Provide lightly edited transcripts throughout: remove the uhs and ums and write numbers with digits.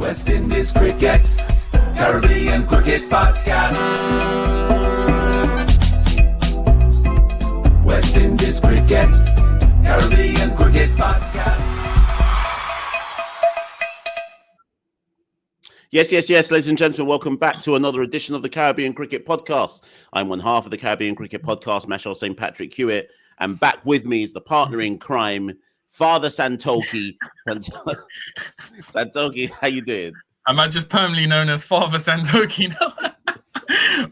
West Indies Cricket, Caribbean Cricket Podcast. West Indies Cricket, Caribbean Cricket Podcast. Yes, ladies and gentlemen, welcome back to another edition of the Caribbean Cricket Podcast. I'm one half of the Caribbean Cricket Podcast, Mashal St. Patrick Hewitt, and back with me is the partner in crime, Father Santoki. Santoki, how you doing? Am I just permanently known as Father Santoki now?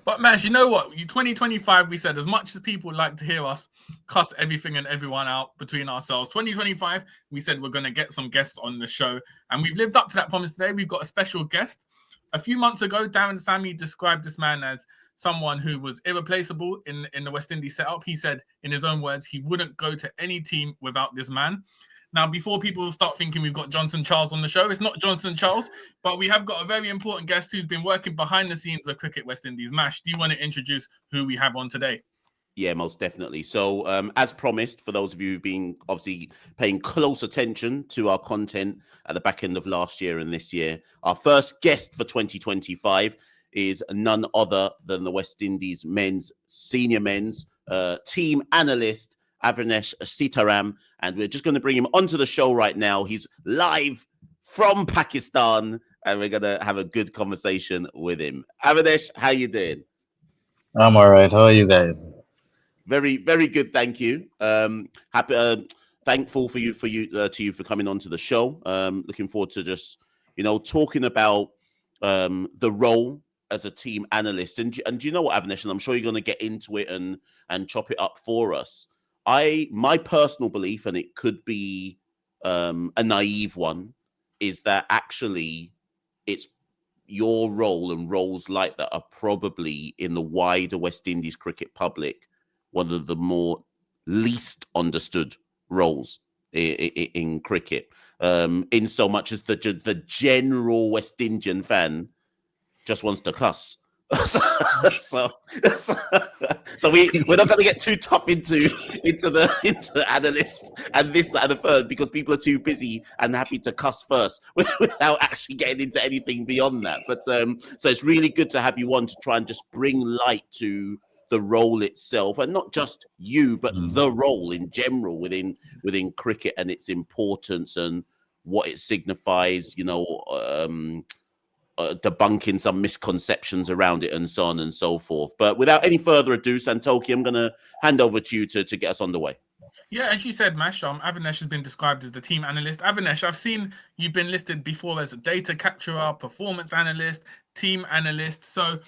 But Mash, you know what? 2025, we said, as much as people like to hear us cuss everything and everyone out between ourselves, 2025, we said we're going to get some guests on the show. And we've lived up to that promise today. We've got a special guest. A few months ago, Darren Sammy described this man as someone who was irreplaceable in the West Indies setup. He said, in his own words, he wouldn't go to any team without this man. Now, before people start thinking we've got Johnson Charles on the show, it's not Johnson Charles, but we have got a very important guest who's been working behind the scenes of Cricket West Indies. Mash, do you want to introduce who we have on today? Yeah, most definitely. So, as promised, for those of you who've been obviously paying close attention to our content at the back end of last year and this year, our first guest for 2025 is none other than the West Indies senior men's team analyst, Avenesh Seetaram, and we're just going to bring him onto the show right now. He's live from Pakistan, and we're going to have a good conversation with him. Avenesh, how you doing? I'm all right. How are you guys? Very, very good. Thank you. Thankful to you for coming onto the show. Looking forward to just talking about the role as a team analyst. And you know what, Avenesh, and I'm sure you're going to get into it and chop it up for us. My personal belief, and it could be a naive one, is that actually it's your role and roles like that are probably in the wider West Indies cricket public one of the more least understood roles in cricket, in so much as the general West Indian fan just wants to cuss. so we're not going to get too tough into the analyst and this, that, and the third, because people are too busy and happy to cuss first without actually getting into anything beyond that. But so it's really good to have you on to try and just bring light to the role itself, and not just you, but the role in general within cricket and its importance and what it signifies. Debunking some misconceptions around it and so on and so forth. But without any further ado, Santoki, I'm going to hand over to you to get us on the way. Yeah, as you said, Mash, Avenesh has been described as the team analyst. Avenesh, I've seen you've been listed before as a data capturer, performance analyst, team analyst. So,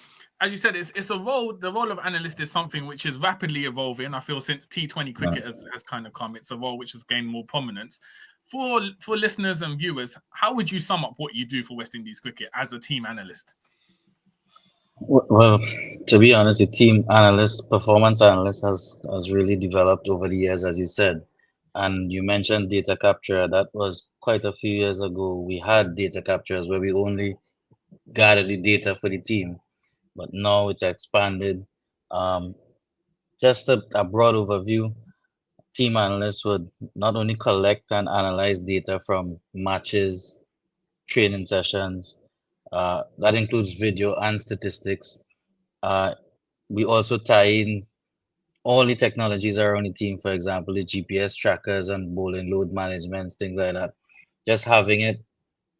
as you said, it's a role. The role of analyst is something which is rapidly evolving. I feel since T20 cricket has kind of come, it's a role which has gained more prominence. For listeners and viewers, how would you sum up what you do for West Indies cricket as a team analyst? Well, to be honest, a team analyst, performance analyst has really developed over the years, as you said. And you mentioned data capture. That was quite a few years ago. We had data captures where we only gathered the data for the team. But now it's expanded. Just a broad overview. Team analysts would not only collect and analyze data from matches, training sessions, that includes video and statistics. We also tie in all the technologies around the team, for example, the GPS trackers and bowling load management, things like that. Just having it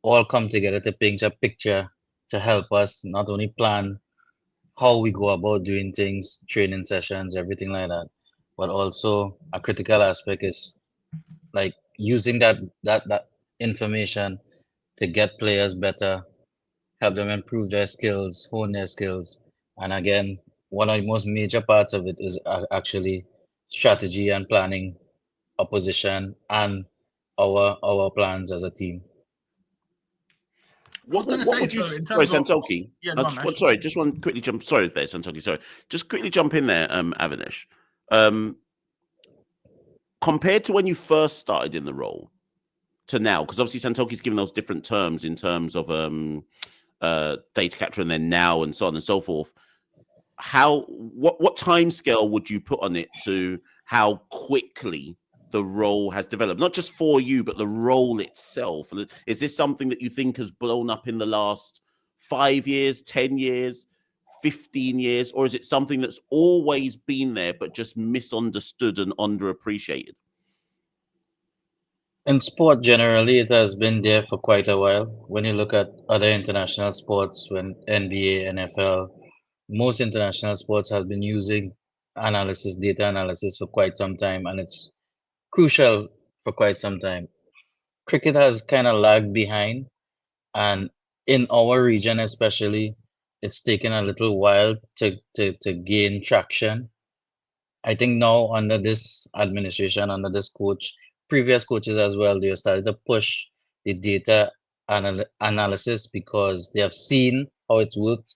all come together to paint a picture to help us not only plan how we go about doing things, training sessions, everything like that. But also a critical aspect is like using that information to get players better, help them improve their skills, hone their skills. And again, one of the most major parts of it is actually strategy and planning, opposition, and our plans as a team. What would you say, Santoki? Just want to quickly jump. Sorry there, Santoki. Sorry, just quickly jump in there, Avenesh. Compared to when you first started in the role to now, because obviously Santoki's given those different terms in terms of data capture and then now and so on and so forth. What time scale would you put on it to how quickly the role has developed, not just for you, but the role itself? Is this something that you think has blown up in the last 5 years, 10 years, 15 years, or is it something that's always been there but just misunderstood and underappreciated? In sport generally, it has been there for quite a while. When you look at other international sports, when NBA, NFL, most international sports have been using analysis, data analysis for quite some time, and it's crucial for quite some time. Cricket has kind of lagged behind, and in our region especially, it's taken a little while to gain traction. I think now under this administration, under this coach, previous coaches as well, they have started to push the data analysis because they have seen how it's worked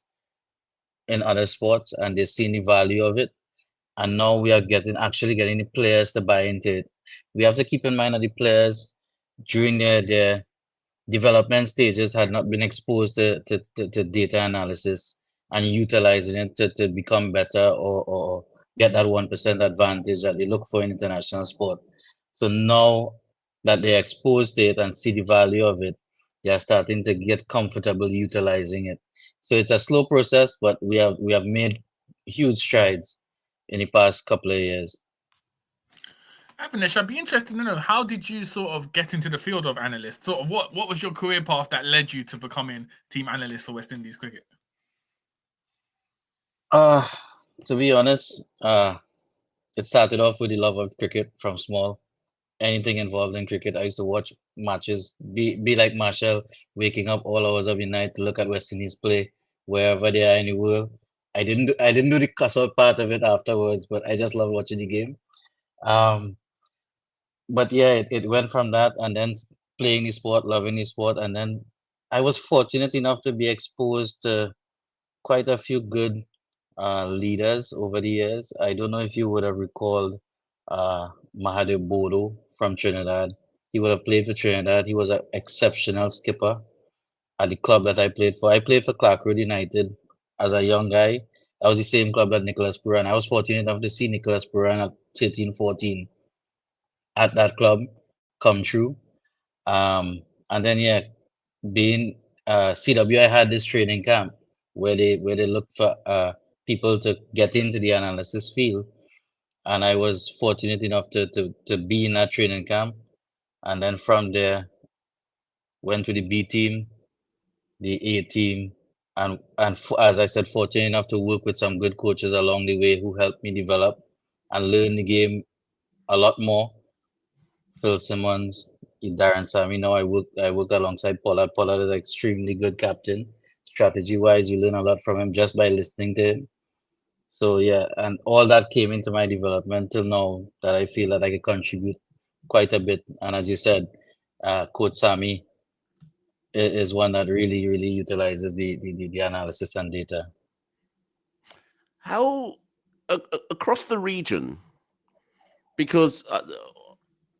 in other sports and they've seen the value of it. And now we are actually getting the players to buy into it. We have to keep in mind that the players during their development stages had not been exposed to data analysis and utilizing it to become better or get that 1% advantage that they look for in international sport. So now that they're exposed to it and see the value of it, they are starting to get comfortable utilizing it. So it's a slow process, but we have made huge strides in the past couple of years. Avenesh, I'd be interested to know, how did you sort of get into the field of analyst? Sort of what was your career path that led you to becoming team analyst for West Indies cricket? To be honest, it started off with the love of cricket from small. Anything involved in cricket, I used to watch matches, be like Marshall, waking up all hours of the night to look at West Indies play wherever they are in the world. I didn't do the cuss out part of it afterwards, but I just love watching the game. Um, but yeah, it went from that and then playing the sport, loving the sport, and then I was fortunate enough to be exposed to quite a few good leaders over the years. I don't know if you would have recalled Mahathir Bodo from Trinidad. He would have played for Trinidad. He was an exceptional skipper at the club that I played for. I played for Clark Road United as a young guy. That was the same club that Nicholas Puran. I was fortunate enough to see Nicholas Puran at 13, 14 at that club come true. And then yeah, being CW, I had this training camp where they look for people to get into the analysis field, and I was fortunate enough to be in that training camp, and then from there went to the B team, the A team, and as I said, fortunate enough to work with some good coaches along the way who helped me develop and learn the game a lot more. Phil Simmons, Daren Sammy. Now I work alongside Pollard. Pollard is an extremely good captain. Strategy wise, you learn a lot from him just by listening to him. So yeah, and all that came into my development till now that I feel that I can contribute quite a bit. And as you said, Coach Sammy is one that really utilizes the analysis and data. How across the region, because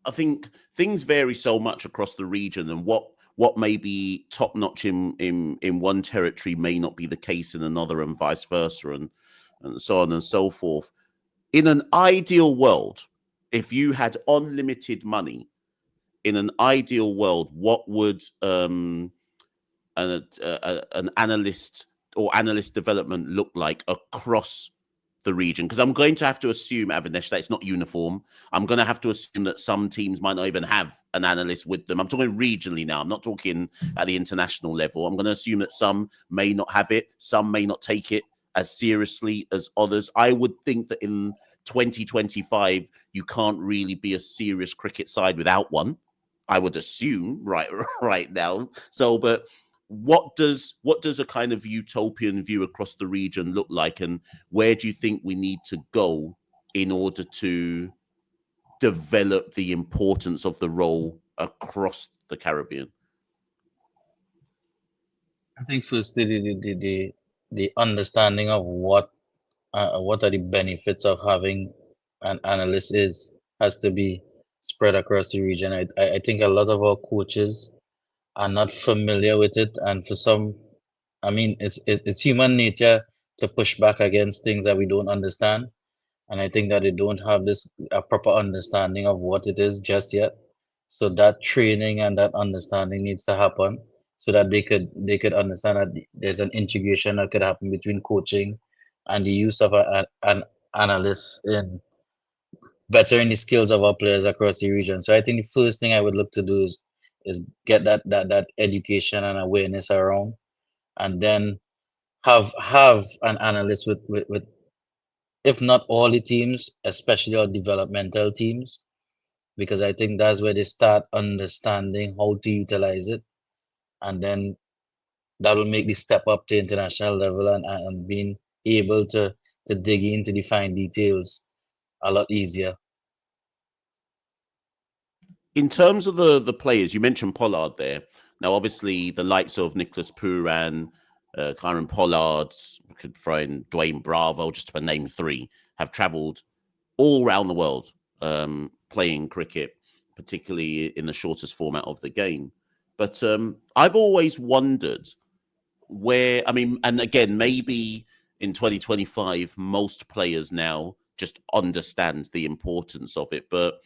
I think things vary so much across the region, and what may be top notch in one territory may not be the case in another, and vice versa, and so on and so forth. In an ideal world, if you had unlimited money, in an ideal world, what would an analyst or analyst development look like across the region? Because I'm going to have to assume, Avenesh, that it's not uniform. I'm going to have to assume that some teams might not even have an analyst with them. I'm talking regionally now. I'm not talking at the international level. I'm going to assume that some may not have it. Some may not take it as seriously as others. I would think that in 2025, you can't really be a serious cricket side without one. I would assume right now. So, but what does a kind of utopian view across the region look like, and where do you think we need to go in order to develop the importance of the role across the Caribbean? I think firstly the understanding of what are the benefits of having an analyst has to be spread across the region. I think a lot of our coaches are not familiar with it, and for some, I mean, it's human nature to push back against things that we don't understand. and I think that they don't have this a proper understanding of what it is just yet. So that training and that understanding needs to happen so that they could understand that there's an integration that could happen between coaching and the use of an analyst in bettering the skills of our players across the region. So I think the first thing I would look to do is get that education and awareness around, and then have an analyst with if not all the teams, especially our developmental teams, because I think that's where they start understanding how to utilize it, and then that will make the step up to international level and being able to dig into the fine details a lot easier. In terms of the players, you mentioned Pollard there. Now, obviously, the likes of Nicholas Pooran, Kyron Pollard, we could throw in Dwayne Bravo, just to name three, have travelled all around the world playing cricket, particularly in the shortest format of the game. But I've always wondered where, I mean, and again, maybe in 2025, most players now just understand the importance of it. But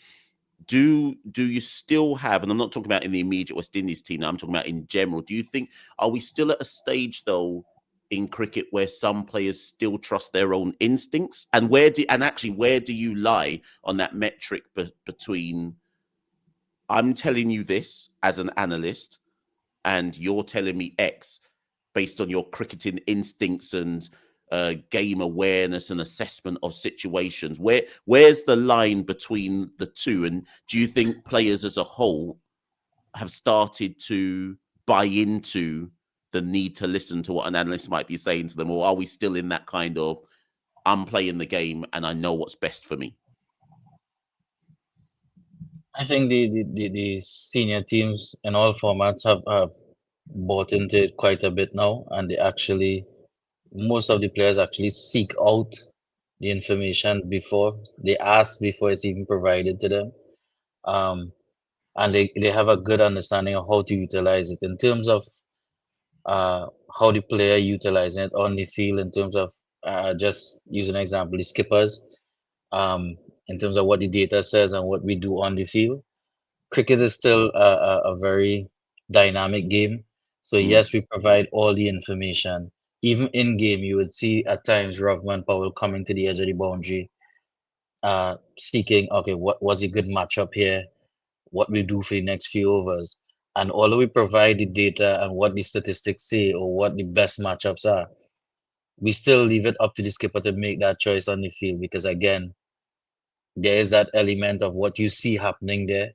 do you still have, and I'm not talking about in the immediate West Indies team now, I'm talking about in general, do you think, are we still at a stage though in cricket where some players still trust their own instincts? And where do you lie on that metric between I'm telling you this as an analyst and you're telling me X based on your cricketing instincts and game awareness and assessment of situations? Where's the line between the two? And do you think players as a whole have started to buy into the need to listen to what an analyst might be saying to them, or are we still in that kind of I'm playing the game and I know what's best for me? I think the senior teams in all formats have bought into it quite a bit now, and they actually most of the players actually seek out the information before they ask before it's even provided to them. Um, and they have a good understanding of how to utilize it in terms of how the player utilizing it on the field in terms of just use an example, the skippers, in terms of what the data says and what we do on the field. Cricket is still a very dynamic game. So yes, we provide all the information. Even in game, you would see at times Rovman Powell coming to the edge of the boundary, seeking, okay, what was a good matchup here? What we do for the next few overs. And although we provide the data and what the statistics say or what the best matchups are, we still leave it up to the skipper to make that choice on the field because again, there is that element of what you see happening there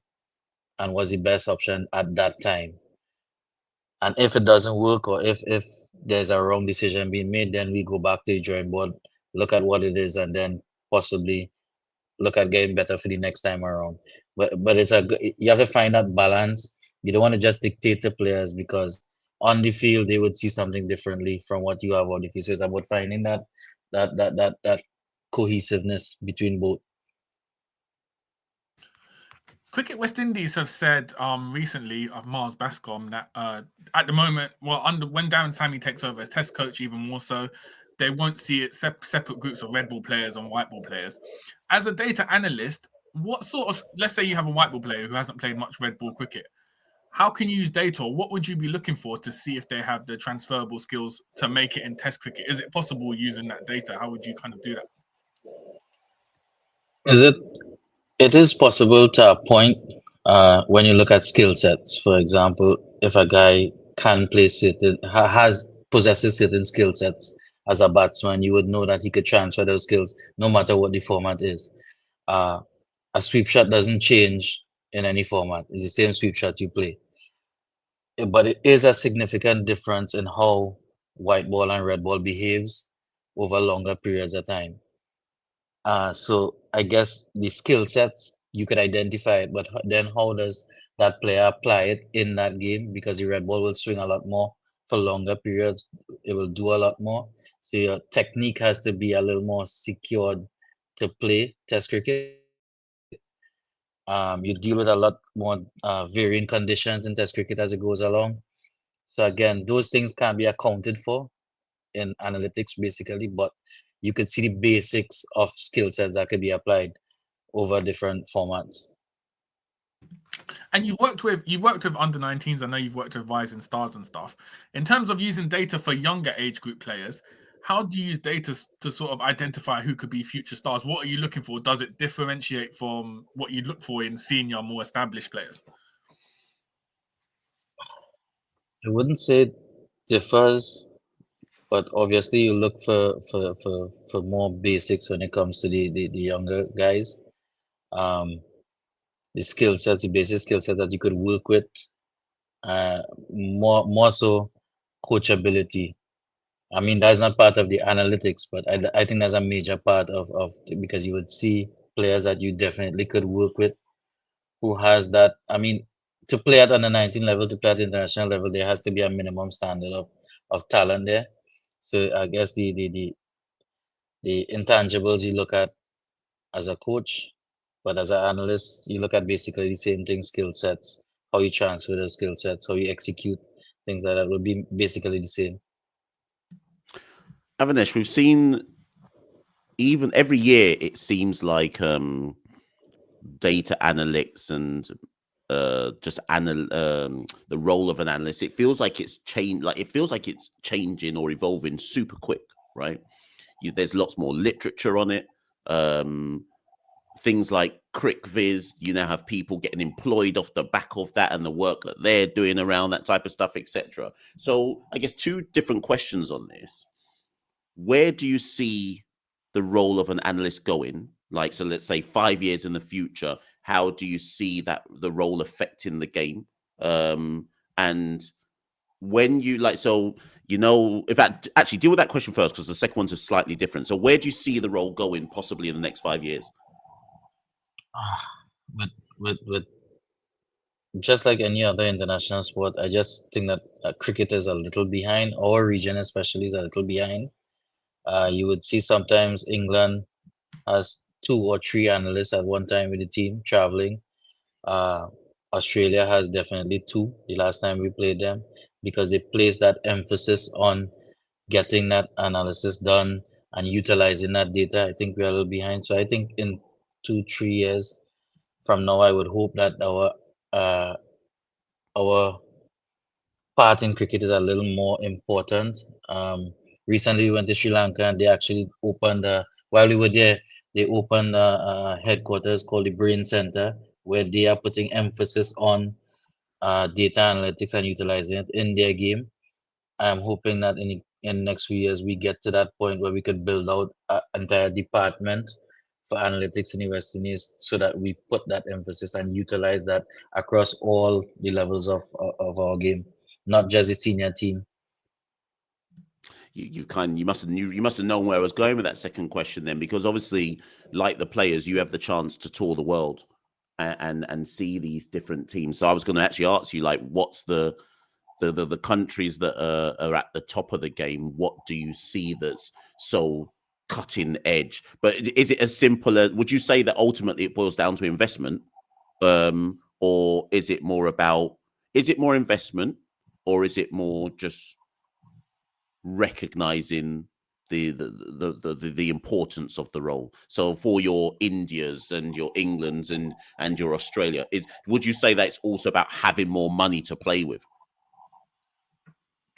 and what's the best option at that time. And if it doesn't work or if there's a wrong decision being made, then we go back to the drawing board, look at what it is, and then possibly look at getting better for the next time around. But you have to find that balance. You don't want to just dictate to players because on the field they would see something differently from what you have on the field. So it's about finding that cohesiveness between both. Cricket West Indies have said recently of Mars Bascom that at the moment, well, under when Darren Sammy takes over as Test coach, even more so, they won't see it separate groups of red ball players and white ball players. As a data analyst, what sort of, let's say you have a white ball player who hasn't played much red ball cricket, how can you use data, or what would you be looking for to see if they have the transferable skills to make it in Test cricket? Is it possible using that data? How would you kind of do that? Is it? It is possible to a point when you look at skill sets. For example, if a guy can play certain, has possesses certain skill sets as a batsman, you would know that he could transfer those skills no matter what the format is. Uh, a sweep shot doesn't change in any format. It's the same sweep shot you play. But it is a significant difference in how white ball and red ball behaves over longer periods of time. So I guess the skill sets you could identify it, but then how does that player apply it in that game? Because the red ball will swing a lot more for longer periods. It will do a lot more. So your technique has to be a little more secured to play Test cricket. You deal with a lot more varying conditions in Test cricket as it goes along. So again, those things can be accounted for in analytics basically, but you could see the basics of skill sets that could be applied over different formats. And you've worked with under 19s. I know you've worked with rising stars and stuff. In terms of using data for younger age group players, how do you use data to sort of identify who could be future stars? What are you looking for? Does it differentiate from what you'd look for in senior, more established players? I wouldn't say it differs, but obviously you look for more basics when it comes to the younger guys. Um, the skill sets, the basic skill set that you could work with, more so coachability. I mean, that's not part of the analytics, but I think that's a major part of because you would see players that you definitely could work with who has that. I mean, to play at under 19 level, to play at international level, there has to be a minimum standard of talent there. So I guess the intangibles you look at as a coach, but as an analyst, you look at basically the same thing: skill sets, how you transfer those skill sets, how you execute things like that will be basically the same. Avenesh, we've seen even every year it seems like data analytics and the role of an analyst, it feels like it's changed, like it feels like it's changing or evolving super quick, right? There's lots more literature on it. Things like CrickViz, you now have people getting employed off the back of that and the work that they're doing around that type of stuff, etc. So I guess two different questions on this. Where do you see the role of an analyst going? Like, so let's say 5 years in the future, how do you see that the role affecting the game? And when you like, so in fact, actually deal with that question first, because the second one's slightly different. So where do you see the role going possibly in the next 5 years? With just like any other international sport, I just think that cricket is a little behind. Our region especially is a little behind. You would see sometimes England has 2 or 3 analysts at one time with the team traveling. Uh, Australia has definitely 2 the last time we played them because they place that emphasis on getting that analysis done and utilizing that data. I think we're a little behind. So I think in 2, 3 years from now, I would hope that our part in cricket is a little more important. Recently, we went to Sri Lanka and they actually opened, while we were there, they opened a headquarters called the Brain Center, where they are putting emphasis on data analytics and utilizing it in their game. I'm hoping that in the next few years, we get to that point where we could build out an entire department for analytics in the West Indies so that we put that emphasis and utilize that across all the levels of our game, not just the senior team. You must have known where I was going with that second question then, because obviously, like the players, you have the chance to tour the world and see these different teams. So I was going to actually ask you, like, what's the countries that are at the top of the game? What do you see that's so cutting edge? But is it as simple as, would you say that ultimately it boils down to investment, or is it more investment, or is it more just recognizing the importance of the role? So for your Indias and your Englands and your Australia, would you say that it's also about having more money to play with?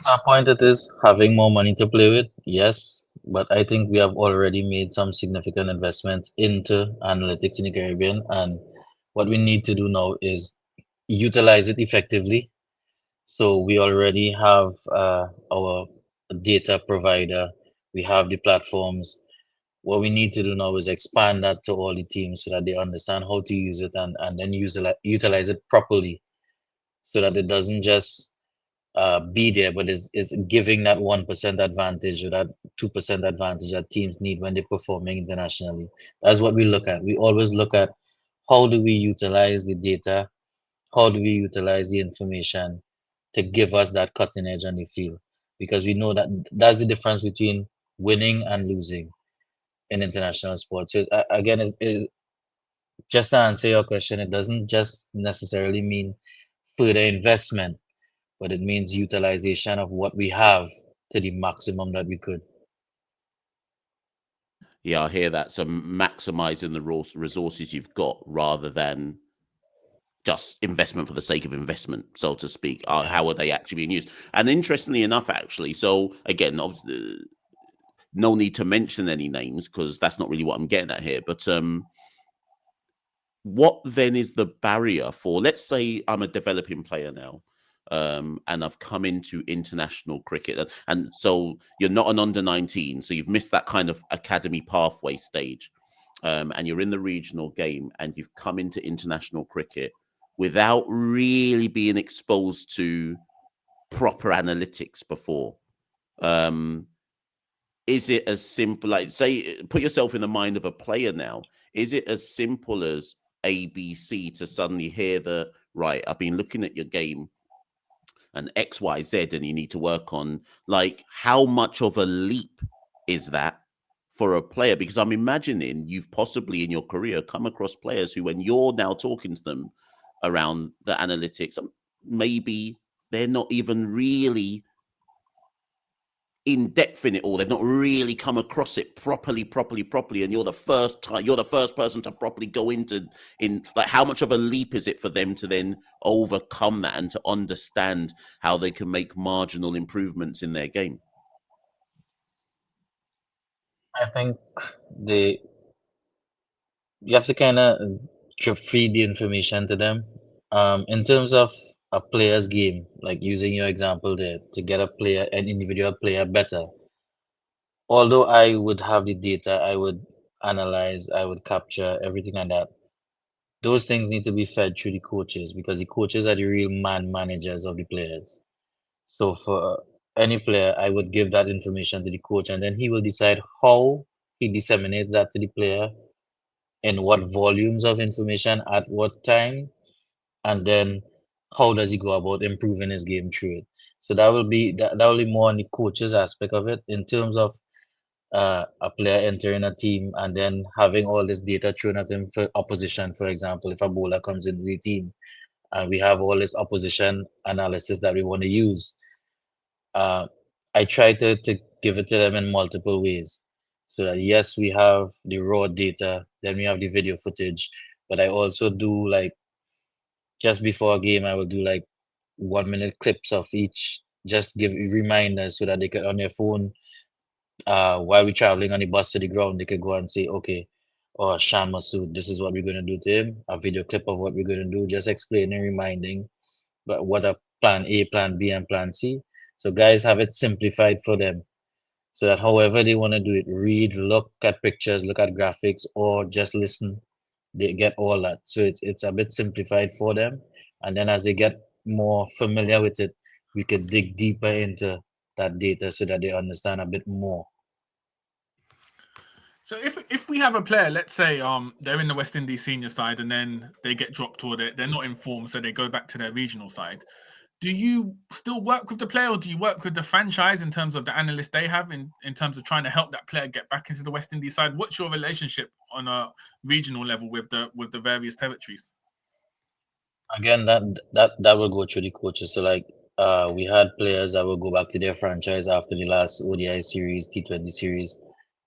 Our point it is having more money to play with, yes, but I think we have already made some significant investments into analytics in the Caribbean, and what we need to do now is utilize it effectively. So we already have our data provider, we have the platforms. What we need to do now is expand that to all the teams so that they understand how to use it and then utilize it properly so that it doesn't just be there, but is giving that 1% advantage or that 2% advantage that teams need when they're performing internationally. That's what we look at. We always look at how do we utilize the data, how do we utilize the information to give us that cutting edge on the field, because we know that that's the difference between winning and losing in international sports. So again, just to answer your question, it doesn't just necessarily mean further investment, but it means utilization of what we have to the maximum that we could. Yeah, I hear that. So maximizing the resources you've got rather than just investment for the sake of investment, so to speak. How are they actually being used? And interestingly enough, actually, so again, obviously, no need to mention any names because that's not really what I'm getting at here. But what then is the barrier for, let's say I'm a developing player now, and I've come into international cricket, and so you're not an under 19, so you've missed that kind of academy pathway stage, and you're in the regional game and you've come into international cricket without really being exposed to proper analytics before. Is it as simple, like, say, put yourself in the mind of a player now? Is it as simple as ABC to suddenly hear the, right, I've been looking at your game and XYZ and you need to work on, like, how much of a leap is that for a player? Because I'm imagining you've possibly in your career come across players who, when you're now talking to them around the analytics, maybe they're not even really in depth in it all. They've not really come across it properly, and you're the first person to properly go into, like, how much of a leap is it for them to then overcome that and to understand how they can make marginal improvements in their game? I think you have to kind of drip feed the information to them. In terms of a player's game, like using your example there, to get an individual player better. Although I would have the data, I would analyze, I would capture everything like that. Those things need to be fed through the coaches because the coaches are the real managers of the players. So for any player, I would give that information to the coach, and then he will decide how he disseminates that to the player, in what volumes of information at what time, and then how does he go about improving his game through it. So that will be more on the coaches aspect of it. In terms of a player entering a team and then having all this data thrown at him for opposition, for example, if a bowler comes into the team and we have all this opposition analysis that we want to use, I try to give it to them in multiple ways. So that yes, we have the raw data, then we have the video footage, but I also do, like, just before a game, I will do like 1 minute clips of each, just give reminders so that they could on their phone, while we're traveling on the bus to the ground, they could go and say, okay, or Shan Masood, this is what we're going to do to him, a video clip of what we're going to do, just explaining, reminding, but what are plan A, plan B, and plan C. So guys have it simplified for them so that however they want to do it, read, look at pictures, look at graphics, or just listen, they get all that. So it's a bit simplified for them. And then as they get more familiar with it, we could dig deeper into that data so that they understand a bit more. So if we have a player, let's say they're in the West Indies senior side and then they get dropped or they're not informed, so they go back to their regional side. Do you still work with the player, or do you work with the franchise in terms of the analyst they have in terms of trying to help that player get back into the West Indies side? What's your relationship on a regional level with the various territories? Again, that will go through the coaches. So like we had players that will go back to their franchise after the last ODI series, T20 series,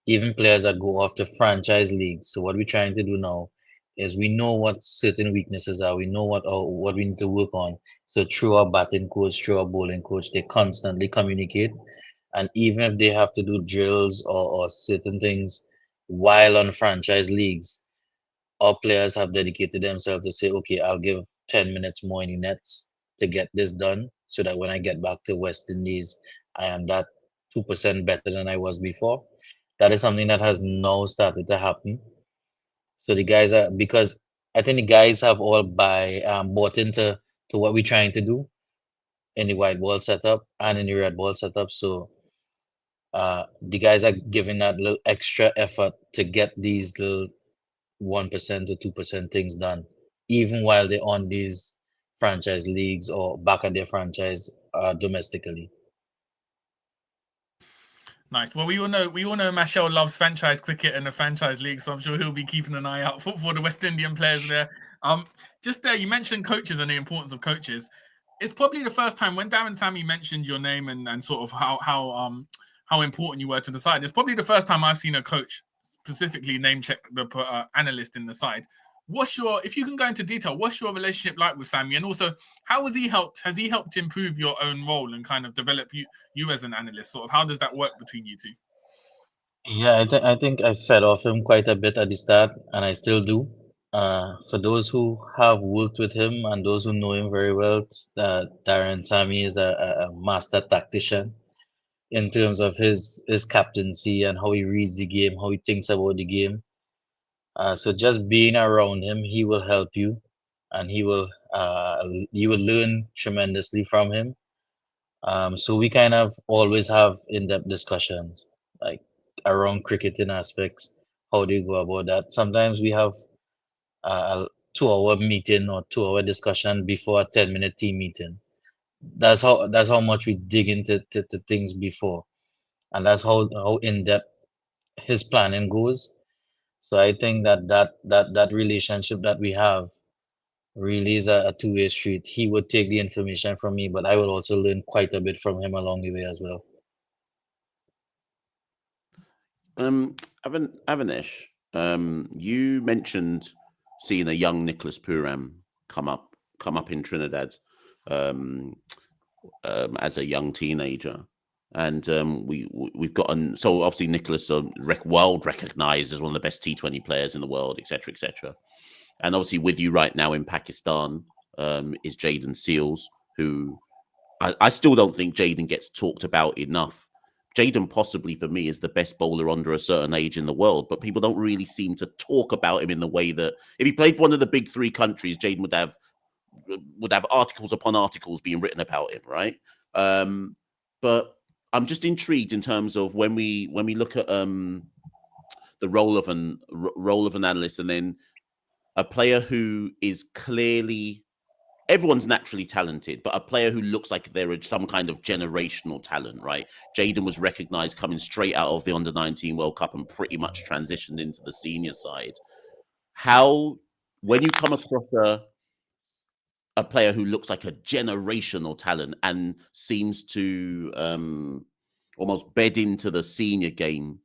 even players that go off to franchise leagues. So what we're trying to do now is we know what certain weaknesses are. We know what we need to work on. So through our batting coach, through our bowling coach, they constantly communicate. And even if they have to do drills or certain things while on franchise leagues, our players have dedicated themselves to say, okay, I'll give 10 minutes more in the nets to get this done so that when I get back to West Indies, I am that 2% better than I was before. That is something that has now started to happen. So the guys are, because I think the guys have all bought into what we're trying to do in the white ball setup and in the red ball setup. So the guys are giving that little extra effort to get these little 1% or 2% things done, even while they're on these franchise leagues or back at their franchise domestically. Nice. Well, we all know Machel loves franchise cricket and the franchise league, so I'm sure he'll be keeping an eye out for the West Indian players there. Just there, you mentioned coaches and the importance of coaches. It's probably the first time when Darren Sammy mentioned your name and sort of how important you were to the side. It's probably the first time I've seen a coach specifically name check the analyst in the side. If you can go into detail, what's your relationship like with Sammy, and also how has he helped to improve your own role and kind of develop you as an analyst? Sort of how does that work between you two? Yeah, I think I fed off him quite a bit at the start, and I still do. For those who have worked with him and those who know him very well, Darren Sammy is a master tactician in terms of his captaincy and how he reads the game, how he thinks about the game. So just being around him, he will help you, and you will learn tremendously from him. So we kind of always have in-depth discussions, like around cricketing aspects, how do you go about that? Sometimes we have a 2 hour meeting or 2 hour discussion before a 10-minute team meeting. That's how much we dig into to things before, and that's how in-depth his planning goes. So I think that relationship that we have really is a two-way street. He would take the information from me, but I would also learn quite a bit from him along the way as well. Avenesh, you mentioned seeing a young Nicholas Puram come up in Trinidad as a young teenager, and we've gotten, so obviously Nicholas world recognized as one of the best T20 players in the world, etc., etc. And obviously with you right now in Pakistan is Jaden Seals, who I still don't think Jaden gets talked about enough. Jaden possibly for me is the best bowler under a certain age in the world, but people don't really seem to talk about him in the way that if he played for one of the big three countries, Jaden would have articles upon articles being written about him, right? But I'm just intrigued in terms of when we look at the role of an analyst, and then a player who is clearly, everyone's naturally talented, but a player who looks like they're some kind of generational talent, right? Jaden was recognized coming straight out of the Under-19 World Cup and pretty much transitioned into the senior side. How, when you come across a player who looks like a generational talent and seems to almost bed into the senior game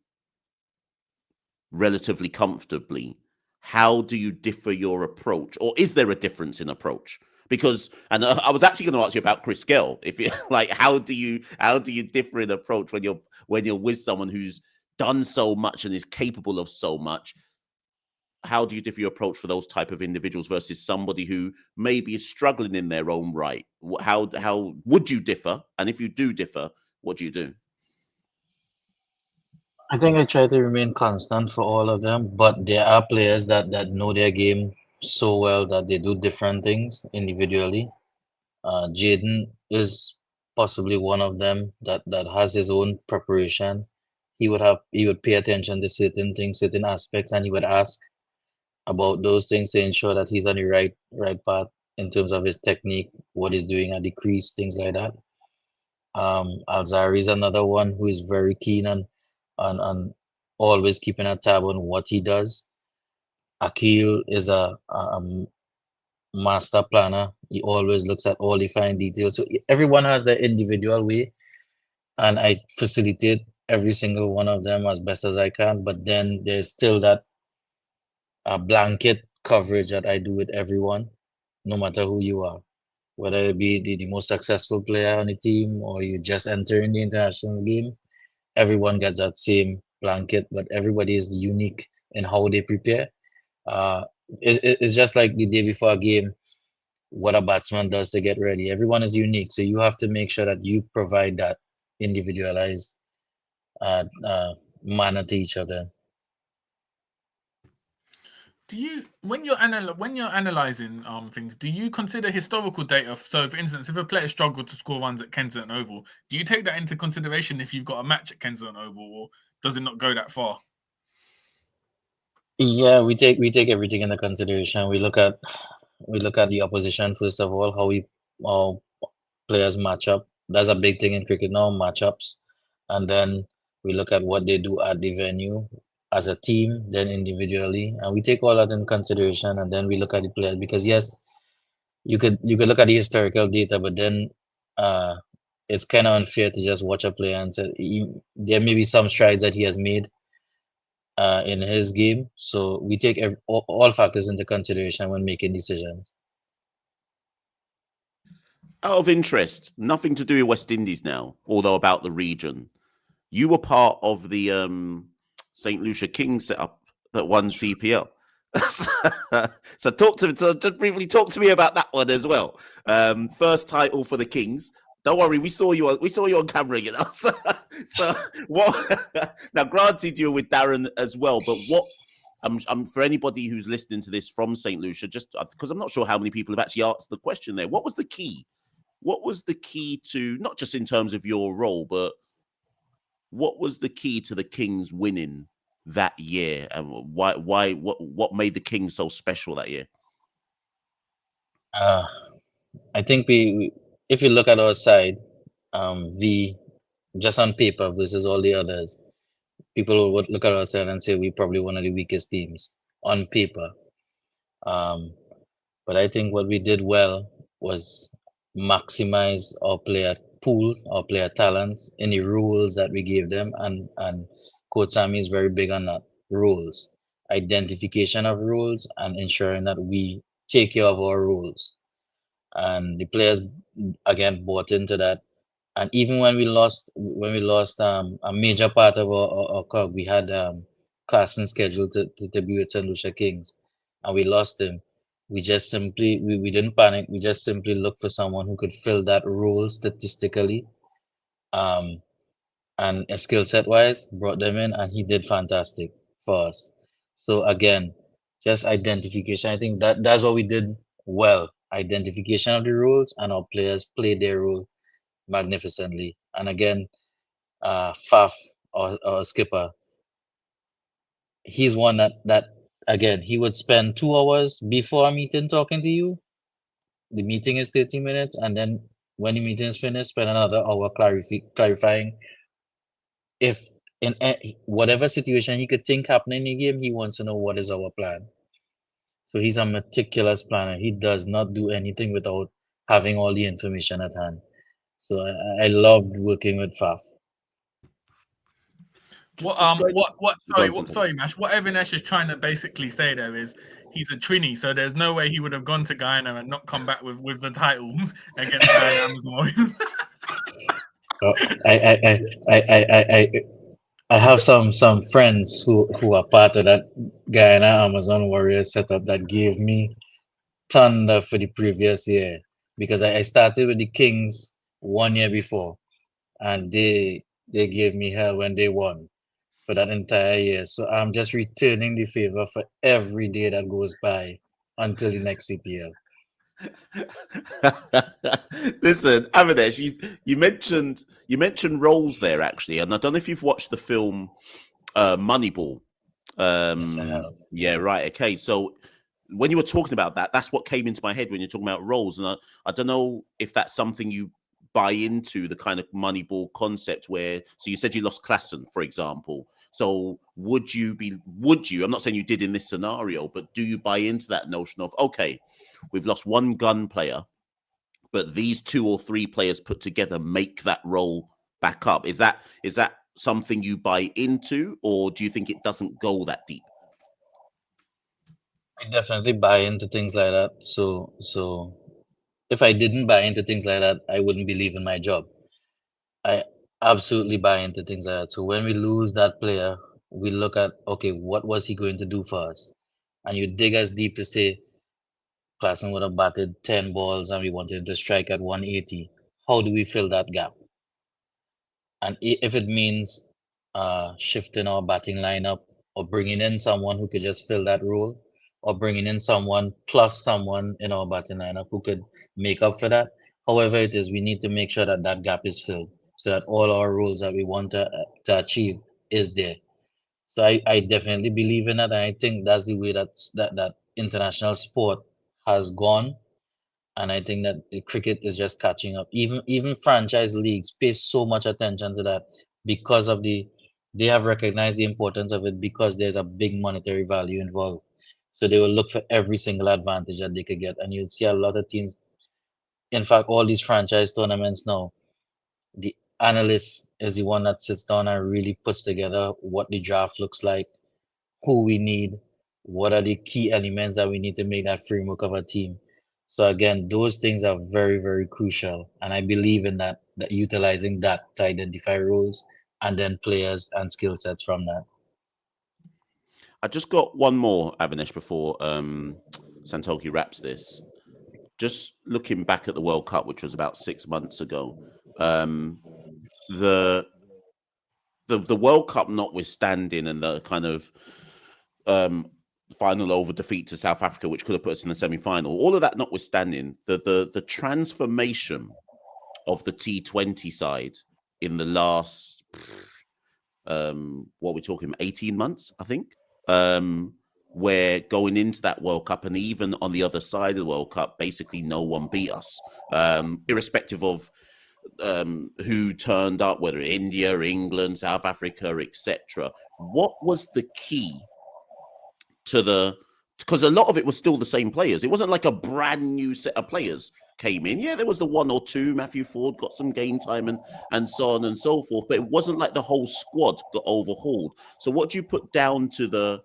relatively comfortably, how do you differ your approach, or is there a difference in approach? Because, and I was actually going to ask you about Chris Gale. If you like, how do you differ in approach when you're with someone who's done so much and is capable of so much? How do you differ your approach for those type of individuals versus somebody who maybe is struggling in their own right? How would you differ? And if you do differ, what do you do? I think I try to remain constant for all of them, but there are players that know their game so well that they do different things individually. Jaden is possibly one of them that has his own preparation. He would pay attention to certain things, certain aspects, and he would ask about those things to ensure that he's on the right path in terms of his technique, what he's doing at the crease, things like that. Alzari is another one who is very keen on always keeping a tab on what he does. Akil is a master planner. He always looks at all the fine details. So everyone has their individual way, and I facilitate every single one of them as best as I can. But then there's still that blanket coverage that I do with everyone, no matter who you are, whether it be the most successful player on the team or you just entering the international game. Everyone gets that same blanket, but everybody is unique in how they prepare. Uh, it's just like the day before a game, what a batsman does to get ready. Everyone is unique, so you have to make sure that you provide that individualized uh, uh, manner to each other. Do you, when you're analyzing things, do you consider historical data? So, for instance, if a player struggled to score runs at Kensington Oval, do you take that into consideration if you've got a match at Kensington Oval, or does it not go that far? Yeah, we take everything into consideration. We look at the opposition first of all, how players match up. That's a big thing in cricket now, matchups. And then we look at what they do at the venue as a team, then individually, and we take all that in consideration. And then we look at the players because yes, you could look at the historical data, but then uh, it's kind of unfair to just watch a player and say there may be some strides that he has made in his game. So we take all factors into consideration when making decisions. Out of interest, nothing to do with West Indies now, although about the region. You were part of the St. Lucia Kings setup that won CPL. So just briefly talk to me about that one as well. First title for the Kings. Don't worry, we saw you on camera, you know. So what? Now, granted, you were with Darren as well, but what? I'm for anybody who's listening to this from St. Lucia, just because I'm not sure how many people have actually asked the question there. What was the key? What was the key to, not just in terms of your role, but what was the key to the Kings winning that year, and what made the Kings so special that year? Uh, I think if you look at our side, we just on paper versus all the others, people would look at our side and say we're probably one of the weakest teams on paper. Um, but I think what we did well was maximize our player pool, our player talents in the rules that we gave them, and Coach Sammy is very big on that rules, identification of rules, and ensuring that we take care of our rules. And the players again bought into that. And even when we lost a major part of our cog, we had Klassen scheduled to be with St. Lucia Kings, and we lost him. We didn't panic. We just simply looked for someone who could fill that role statistically, um, and skill set wise, brought them in, and he did fantastic for us. So again, just identification. I think that's what we did well. Identification of the roles, and our players played their role magnificently. And again, Faf or skipper, he's one that again he would spend 2 hours before a meeting talking to you. The meeting is 30 minutes, and then when the meeting is finished, spend another hour clarifying if in whatever situation he could think happening in the game, he wants to know what is our plan. So he's a meticulous planner. He does not do anything without having all the information at hand. So I loved working with Faf. Just going, What? go Sorry, on, sorry, Mash. What Avenesh is trying to basically say there is he's a Trini, so there's no way he would have gone to Guyana and not come back with the title against Guyana Amazon. Uh, I, I, I, I, I, I, I I have some friends who are part of that Guyana Amazon Warriors setup that gave me thunder for the previous year because I started with the Kings 1 year before, and they gave me hell when they won for that entire year. So I'm just returning the favor for every day that goes by until the next CPL. Listen, Avenesh, you mentioned roles there actually, and I don't know if you've watched the film Moneyball. Yes, I have. Yeah, right. Okay, so when you were talking about that, that's what came into my head when you're talking about roles, and I don't know if that's something you buy into, the kind of Moneyball concept where. So you said you lost Klassen, for example. So would you? I'm not saying you did in this scenario, but do you buy into that notion of, okay, we've lost one gun player, but these 2 or 3 players put together make that role back up? Is that something you buy into, or do you think it doesn't go that deep? I definitely buy into things like that. So if I didn't buy into things like that, I wouldn't be leaving my job. I absolutely buy into things like that. So when we lose that player, we look at, okay, what was he going to do for us? And you dig as deep to say, Klassen would have batted 10 balls and we wanted to strike at 180. How do we fill that gap? And if it means shifting our batting lineup or bringing in someone who could just fill that role, or bringing in someone plus someone in our batting lineup who could make up for that. However it is, we need to make sure that that gap is filled so that all our roles that we want to achieve is there. So I definitely believe in that, and I think that's the way that international sport has gone. And I think that the cricket is just catching up. Even franchise leagues pay so much attention to that because of they have recognized the importance of it because there's a big monetary value involved. So they will look for every single advantage that they could get. And you'll see a lot of teams, in fact, all these franchise tournaments now, the analyst is the one that sits down and really puts together what the draft looks like, who we need, what are the key elements that we need to make that framework of a team. So again, those things are very, very crucial. And I believe in that utilizing that to identify roles and then players and skill sets from that. I just got one more, Avenesh, before Santoki wraps this. Just looking back at the World Cup, which was about 6 months ago, the the World Cup notwithstanding, and the kind of um, final over defeat to South Africa, which could have put us in the semi-final, all of that notwithstanding, the transformation of the T20 side in the last what we're talking 18 months, I think. Where going into that World Cup, and even on the other side of the World Cup, basically no one beat us, irrespective of who turned up, whether India, England, South Africa, etc. What was the key to the? Because a lot of it was still the same players. It wasn't like a brand new set of players came in. Yeah, there was the one or two. Matthew Ford got some game time and so on and so forth. But it wasn't like the whole squad got overhauled. So what do you put down to the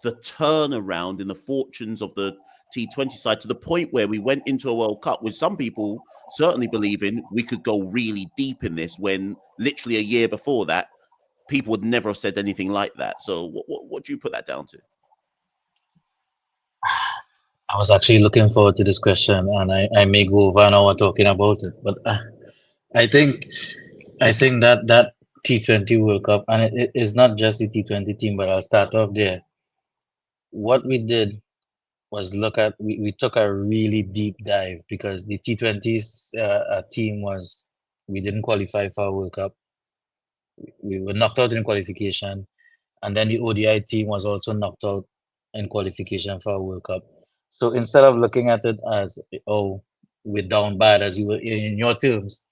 turnaround in the fortunes of the T20 side, to the point where we went into a World Cup with some people certainly believing we could go really deep in this, when literally a year before that, people would never have said anything like that. So what do you put that down to? I was actually looking forward to this question, and I may go over an hour talking about it. But I think I think that T20 World Cup, and it is not just the T20 team, but I'll start off there. What we did was we took a really deep dive because the T20's team we didn't qualify for a World Cup. We were knocked out in qualification, and then the ODI team was also knocked out in qualification for a World Cup. So instead of looking at it as, oh, we're down bad, as you were in your terms,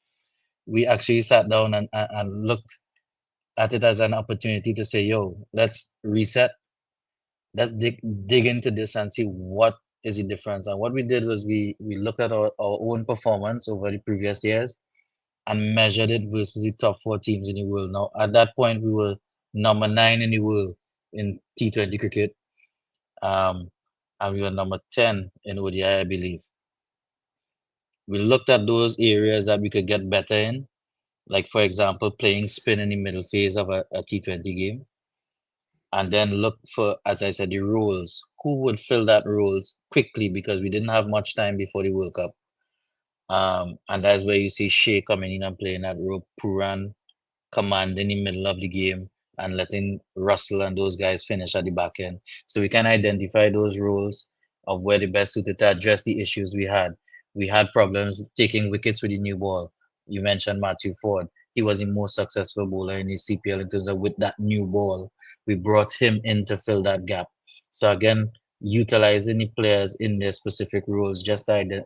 we actually sat down and looked at it as an opportunity to say, yo, let's reset, let's dig into this and see what is the difference. And what we did was we looked at our own performance over the previous years and measured it versus the top four teams in the world. Now, at that point, we were number 9 in the world in T20 cricket, um, and we were number 10 in ODI, I believe. We looked at those areas that we could get better in, like, for example, playing spin in the middle phase of a T20 game, and then look for, as I said, the roles. Who would fill that roles quickly, because we didn't have much time before the World Cup. And that's where you see Shea coming in and playing that role, Puran commanding the middle of the game and letting Russell and those guys finish at the back end. So we can identify those roles of where the best suited to address the issues we had. We had problems taking wickets with the new ball. You mentioned Matthew Ford. He was the most successful bowler in the CPL in terms of with that new ball. We brought him in to fill that gap. So again, utilizing the players in their specific roles just to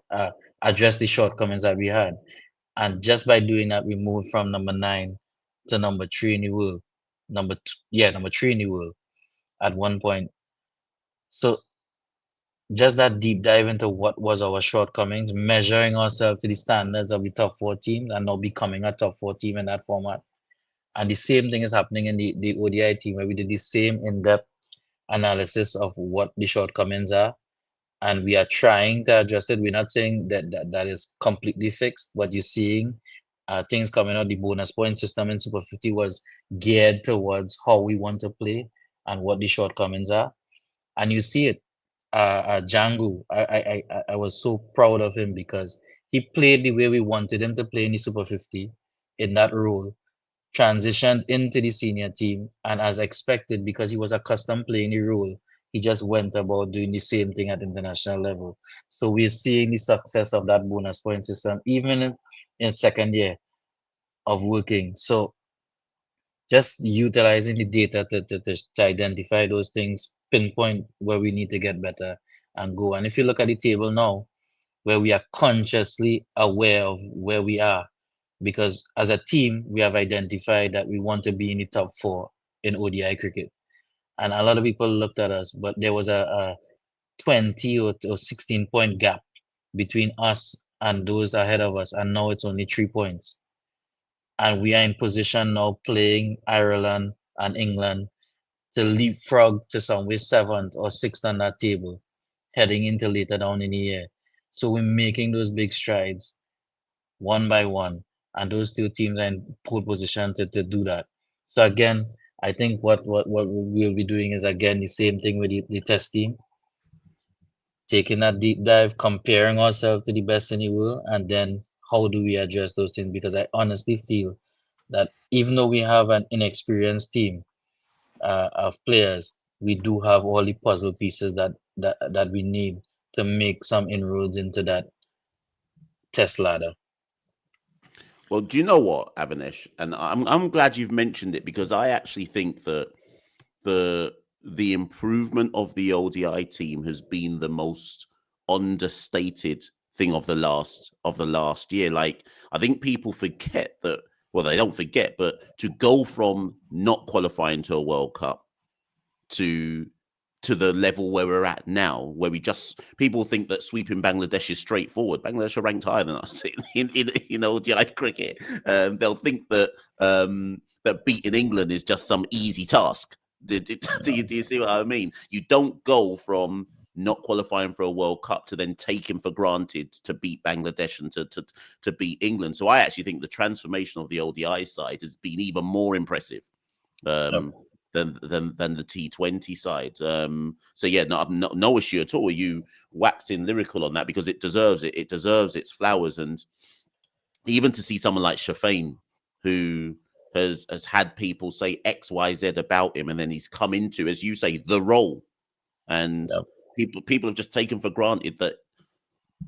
address the shortcomings that we had. And just by doing that, we moved from number 9 to number 3 in the world. Number 3 in the world at one point. So just that deep dive into what was our shortcomings, measuring ourselves to the standards of the top 4 teams and now becoming a top 4 team in that format. And the same thing is happening in the ODI team, where we did the same in-depth analysis of what the shortcomings are, and we are trying to address it. We're not saying that is completely fixed, but you're seeing things coming out. The bonus point system in Super 50 was geared towards how we want to play and what the shortcomings are, and you see it. Django, I was so proud of him because he played the way we wanted him to play in the Super 50 in that role, transitioned into the senior team, and as expected, because he was accustomed playing the role, he just went about doing the same thing at international level. So we're seeing the success of that bonus point system even in second year of working. So just utilizing the data to identify those things, pinpoint where we need to get better and go. And if you look at the table now, where we are consciously aware of where we are, because as a team, we have identified that we want to be in the top 4 in ODI cricket. And a lot of people looked at us, but there was a 20 or 16 point gap between us and those ahead of us. And now it's only 3 points. And we are in position now playing Ireland and England to leapfrog to somewhere seventh or sixth on that table, heading into later down in the year. So we're making those big strides one by one, and those two teams are in pole position to do that. So again, I think what we'll be doing is again the same thing with the test team, taking that deep dive, comparing ourselves to the best in the world, and then how do we address those things? Because I honestly feel that even though we have an inexperienced team of players, we do have all the puzzle pieces that we need to make some inroads into that test ladder. Well, do you know what, Avenesh? And I'm glad you've mentioned it, because I actually think that the improvement of the ODI team has been the most understated thing of the last year. Like, I think people forget that. Well, they don't forget, but to go from not qualifying to a World Cup to the level where we're at now, where people think that sweeping Bangladesh is straightforward. Bangladesh are ranked higher than us in ODI cricket. They'll think that that beating England is just some easy task. Do you see what I mean? You don't go from not qualifying for a World Cup to then taking for granted to beat Bangladesh and to beat England. So I actually think the transformation of the ODI side has been even more impressive. Than the T20 side. So yeah, no issue at all. You waxing lyrical on that, because it deserves it. It deserves its flowers. And even to see someone like Shafane, who has had people say X, Y, Z about him, and then he's come into, as you say, the role. And people have just taken for granted that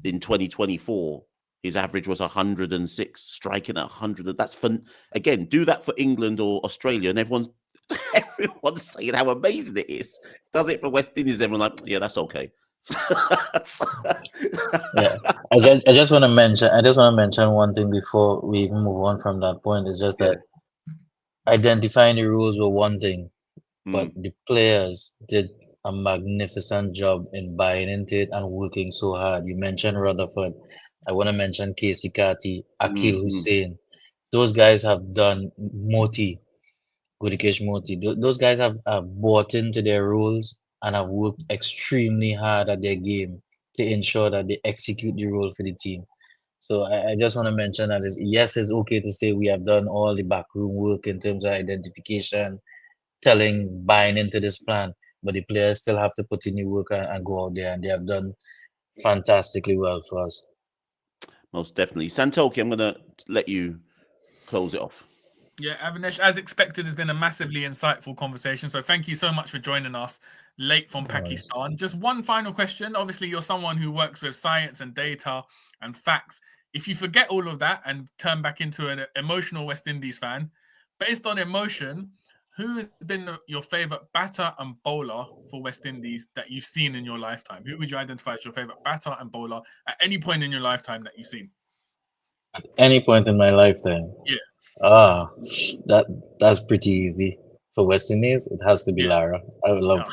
in 2024 his average was 106, striking at 100. That's fun. Again, do that for England or Australia, and everyone's saying how amazing it is. Does it for West Indies? Everyone like, yeah, that's okay. Yeah, I just want to mention one thing before we even move on from that point. Is just that identifying the rules were one thing, but the players did a magnificent job in buying into it and working so hard. You mentioned Rutherford. I want to mention Casey Kati, Akil Hussain. Those guys have done Moti, Gurikesh Moti. Those guys have bought into their roles and have worked extremely hard at their game to ensure that they execute the role for the team. So I just want to mention that yes, it's okay to say we have done all the backroom work in terms of identification, telling, buying into this plan, but the players still have to put in the work and go out there, and they have done fantastically well for us. Most definitely. Santoki, I'm going to let you close it off. Yeah, Avenesh, as expected, has been a massively insightful conversation. So thank you so much for joining us late from Pakistan. Just one final question. Obviously, you're someone who works with science and data and facts. If you forget all of that and turn back into an emotional West Indies fan, based on emotion, who has been your favorite batter and bowler for West Indies that you've seen in your lifetime? Who would you identify as your favorite batter and bowler at any point in your lifetime that you've seen? At any point in my lifetime? Yeah. That's pretty easy. For West Indies, it has to be Lara. I would love.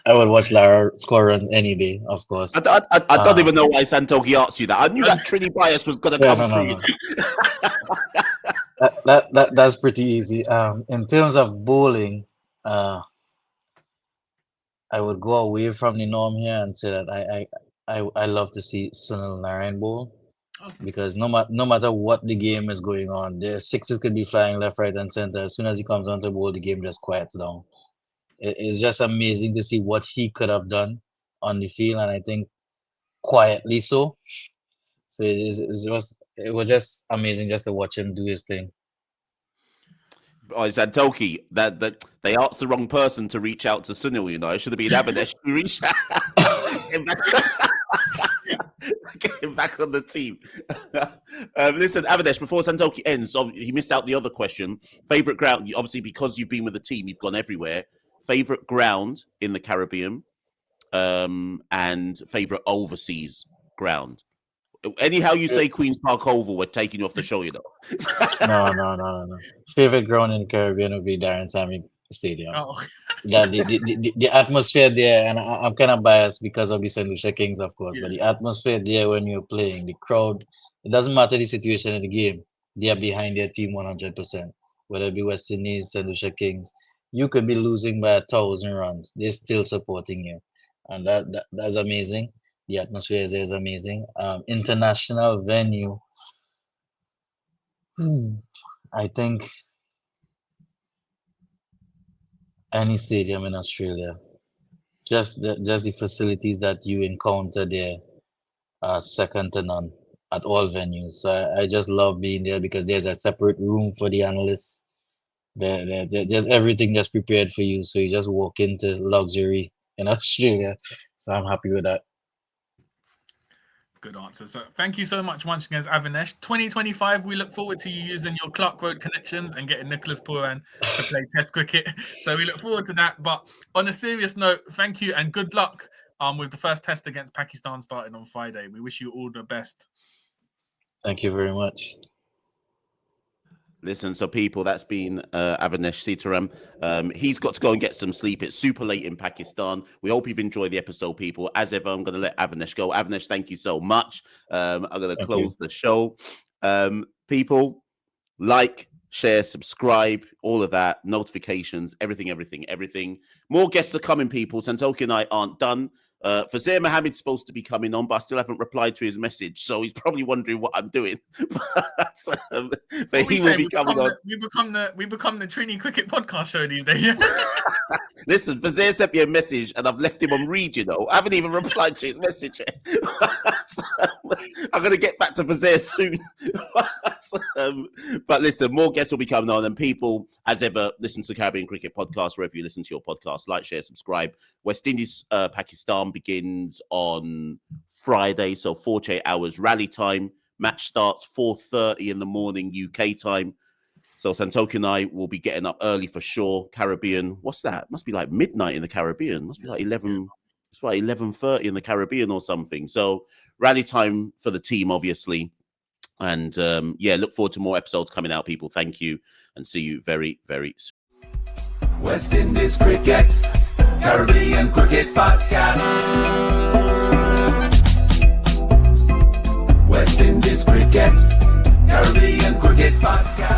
I would watch Lara score runs any day, of course. I don't even know why Santoki asked you that. I knew that Trini bias was going to come through. That's pretty easy. In terms of bowling, I would go away from the norm here and say that I love to see Sunil Narayan bowl. Because no matter what the game is going on, the sixes could be flying left, right, and center. As soon as he comes onto the bowl, the game just quiets down. It's just amazing to see what he could have done on the field, and I think quietly so. So it was just amazing just to watch him do his thing. Oh, it's Santoki. That they asked the wrong person to reach out to Sunil. You know, it should have been Avenesh who reached out. Get him back on the team. Listen, Avenesh, before Santoki ends, so he missed out the other question. Favorite ground, obviously, because you've been with the team, you've gone everywhere. Favorite ground in the Caribbean, and favorite overseas ground. Anyhow, you say Queen's Park Oval, we're taking you off the show, you know. No. Favorite ground in the Caribbean would be Darren Sammy Stadium. Oh. The atmosphere there, and I'm kind of biased because of the Lucia Kings, of course, but the atmosphere there when you're playing, the crowd, it doesn't matter the situation in the game, they are behind their team 100%. Whether it be West Indies, Lucia Kings, You could be losing by 1,000 runs. They're still supporting you, and that's amazing. The atmosphere is amazing. International venue. I think any stadium in Australia, just the facilities that you encounter there are second to none at all venues. So I just love being there because there's a separate room for the analysts. There's everything just prepared for you. So you just walk into luxury in Australia. So I'm happy with that. Good answer. So thank you so much once again, Avenesh. 2025, we look forward to you using your Clark Road connections and getting Nicholas Pooran to play Test cricket. So we look forward to that. But on a serious note, thank you and good luck with the first test against Pakistan starting on Friday. We wish you all the best. Thank you very much. Listen, so people, that's been Avenesh Seetaram. He's got to go and get some sleep. It's super late in Pakistan. We hope you've enjoyed the episode, people. As ever, I'm going to let Avenesh go. Avenesh, thank you so much. I'm going to close the show. People, like, share, subscribe, all of that, notifications, everything. More guests are coming, people. Santoki and I aren't done. Fazeer Mohammed's supposed to be coming on, but I still haven't replied to his message, so he's probably wondering what I'm doing. But he will be coming on. We become the Trini Cricket podcast show these days. Listen, Fazeer sent me a message, and I've left him on read. I haven't even replied to his message yet. I'm going to get back to Fazeer soon. But listen, more guests will be coming on, and people, as ever, listen to the Caribbean Cricket Podcast wherever you listen to your podcast. Like, share, subscribe. West Indies, Pakistan begins on Friday, so 48 hours rally time. Match starts 4:30 in the morning UK time. So Santoki and I will be getting up early for sure. Caribbean, what's that? Must be like midnight in the Caribbean. Must be like 11. It's like 11:30 in the Caribbean or something. So rally time for the team, obviously. And look forward to more episodes coming out, people. Thank you, and see you very, very soon. West Indies Cricket, Caribbean Cricket Podcast. West Indies Cricket, Caribbean Cricket Podcast.